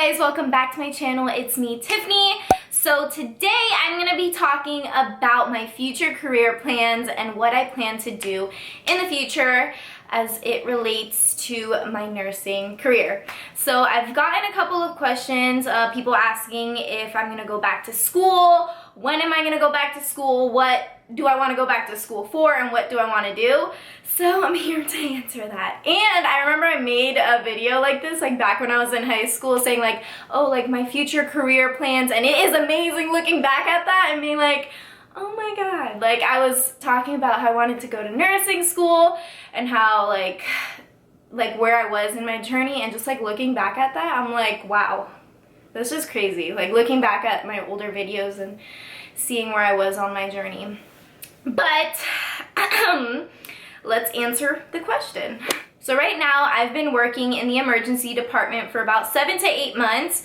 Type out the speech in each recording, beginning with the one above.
guys, welcome back to my channel. It's me, Tiffany. So today I'm going to be talking about my future career plans and what I plan to do in the future as it relates to my nursing career. So I've gotten a couple of questions, people asking if I'm going to go back to school, when am I going to go back to school, what do I want to go back to school for, and what do I want to do? So I'm here to answer that. And I remember I made a video like this, like back when I was in high school, saying like, oh, like my future career plans, and it is amazing looking back at that and being like, oh my god. Like I was talking about how I wanted to go to nursing school and how like where I was in my journey, and just like looking back at that, I'm like, wow, that's just crazy. Like looking back at my older videos and seeing where I was on my journey. But let's answer the question. So right now I've been working in the emergency department for about 7 to 8 months.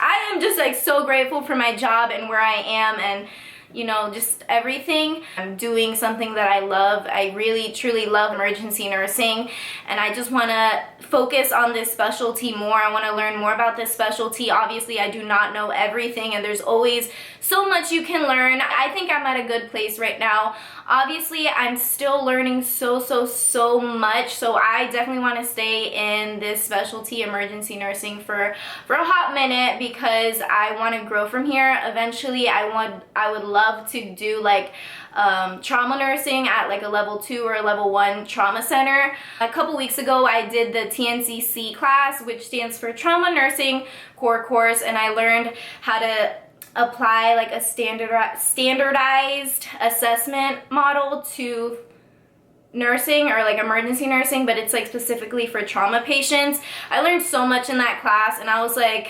I am just like so grateful for my job and where I am, and you know, just everything. I'm doing something that I love. I really truly love emergency nursing, and I just want to focus on this specialty more. I want to learn more about this specialty. Obviously I do not know everything, and there's always so much you can learn. I think I'm at a good place right now. Obviously I'm still learning so much, so I definitely want to stay in this specialty, emergency nursing, for a hot minute, because I want to grow from here. Eventually I would love to do like trauma nursing at like a level 2 or a level 1 trauma center. A couple weeks ago I did the TNCC class, which stands for Trauma Nursing Core Course, and I learned how to apply like a standardized assessment model to nursing, or like emergency nursing, but it's like specifically for trauma patients. I learned so much in that class, and I was like,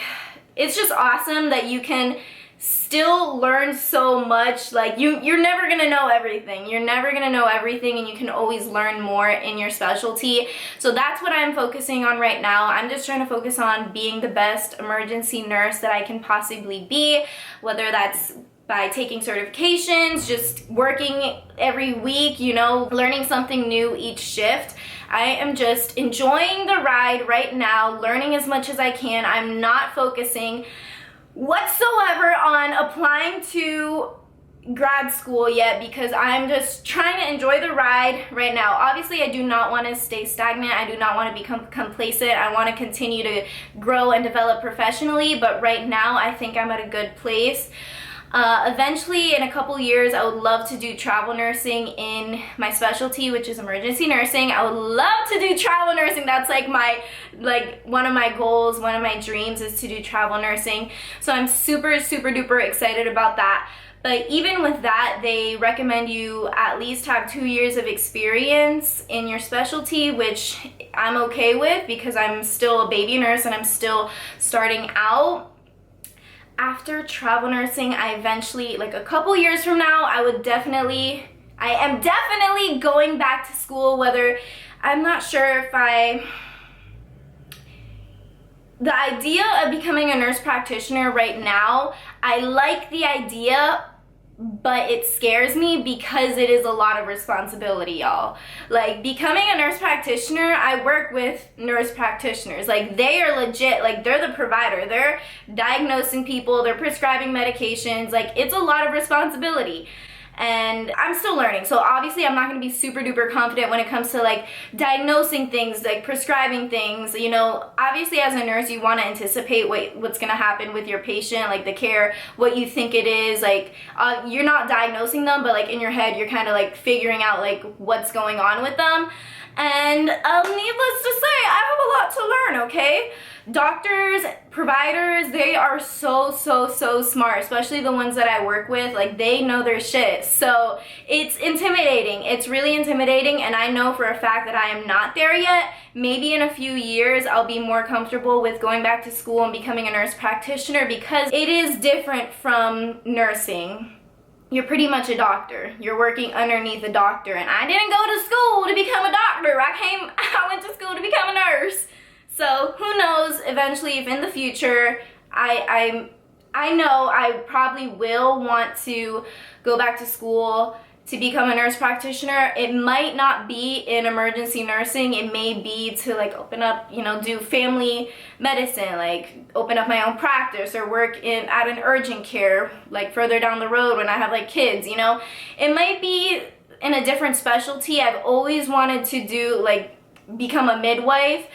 it's just awesome that you can still learn so much. Like you're never gonna know everything. You're never gonna know everything, and you can always learn more in your specialty. So that's what I'm focusing on right now. I'm just trying to focus on being the best emergency nurse that I can possibly be, whether that's by taking certifications, just working every week, you know, learning something new each shift. I am just enjoying the ride right now, learning as much as I can. I'm not focusing whatsoever on applying to grad school yet, because I'm just trying to enjoy the ride right now. Obviously I do not want to stay stagnant. I do not want to become complacent. I want to continue to grow and develop professionally, but right now I think I'm at a good place. Eventually in a couple years I would love to do travel nursing in my specialty, which is emergency nursing. I would love to do travel nursing. That's like one of my goals, one of my dreams is to do travel nursing. So I'm super duper excited about that. But even with that, they recommend you at least have 2 years of experience in your specialty, which I'm okay with because I'm still a baby nurse and I'm still starting out. After travel nursing, I eventually, like a couple years from now, I am definitely going back to school. Whether, I'm not sure if the idea of becoming a nurse practitioner right now, I like the idea, but it scares me because it is a lot of responsibility, y'all. Like becoming a nurse practitioner, I work with nurse practitioners. Like they are legit, like they're the provider. They're diagnosing people, they're prescribing medications. Like it's a lot of responsibility. And I'm still learning, so obviously I'm not going to be super duper confident when it comes to like diagnosing things, like prescribing things. You know, obviously as a nurse you want to anticipate what's going to happen with your patient, like the care, what you think it is. Like you're not diagnosing them, but like in your head you're kind of like figuring out like what's going on with them. And needless to say, I have a lot to learn, okay? Doctors, providers, they are so smart, especially the ones that I work with. Like they know their shit. So it's intimidating. It's really intimidating, and I know for a fact that I am not there yet. Maybe in a few years I'll be more comfortable with going back to school and becoming a nurse practitioner, because it is different from nursing. You're pretty much a doctor. You're working underneath a doctor, and I didn't go to school to become a doctor. I went to school to become a nurse. So who knows, eventually, if in the future, I know I probably will want to go back to school to become a nurse practitioner. It might not be in emergency nursing. It may be to like open up, you know, do family medicine, like open up my own practice or work at an urgent care, like further down the road when I have like kids, you know. It might be in a different specialty. I've always wanted to do like become a midwife.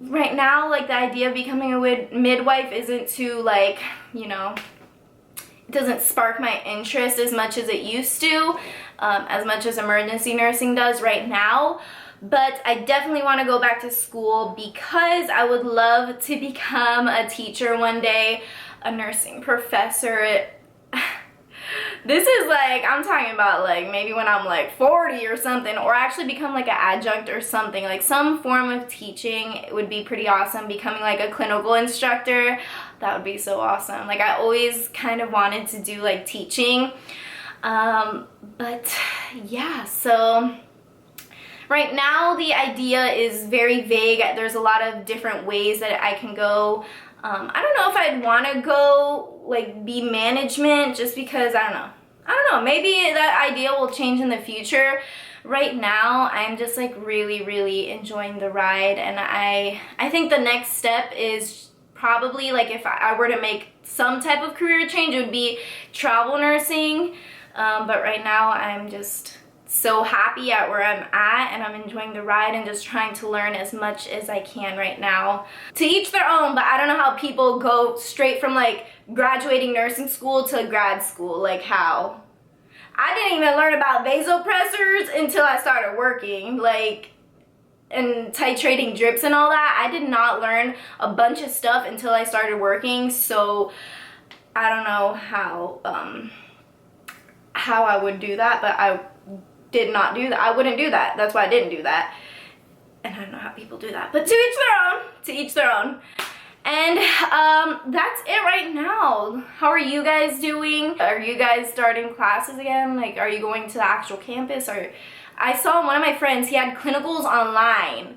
Right now, like the idea of becoming a midwife isn't too like, you know, it doesn't spark my interest as much as it used to, as much as emergency nursing does right now. But I definitely want to go back to school because I would love to become a teacher one day, a nursing professor. This is like, I'm talking about like maybe when I'm like 40 or something, or actually become like an adjunct or something, like some form of teaching would be pretty awesome. Becoming like a clinical instructor, that would be so awesome. Like I always kind of wanted to do like teaching, but yeah, so right now the idea is very vague. There's a lot of different ways that I can go. I don't know if I'd want to go like be management, just because I don't know, maybe that idea will change in the future. Right now I'm just like really enjoying the ride, and I think the next step is probably like if I were to make some type of career change, it would be travel nursing, but right now I'm just so happy at where I'm at, and I'm enjoying the ride and just trying to learn as much as I can right now. To each their own, but I don't know how people go straight from like graduating nursing school to grad school. Like how? I didn't even learn about vasopressors until I started working, like, and titrating drips and all that. I did not learn a bunch of stuff until I started working, so I don't know how I would do that, but I did not do that. I wouldn't do that. That's why I didn't do that. And I don't know how people do that. But to each their own. To each their own. And that's it right now. How are you guys doing? Are you guys starting classes again? Like, are you going to the actual campus? Or I saw one of my friends, he had clinicals online.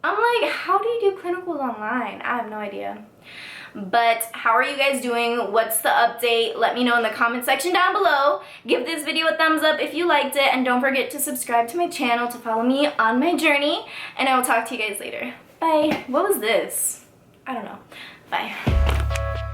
I'm like, how do you do clinicals online? I have no idea. But how are you guys doing? What's the update? Let me know in the comment section down below. Give this video a thumbs up if you liked it, and don't forget to subscribe to my channel to follow me on my journey, and I will talk to you guys later. Bye. What was this? I don't know. Bye.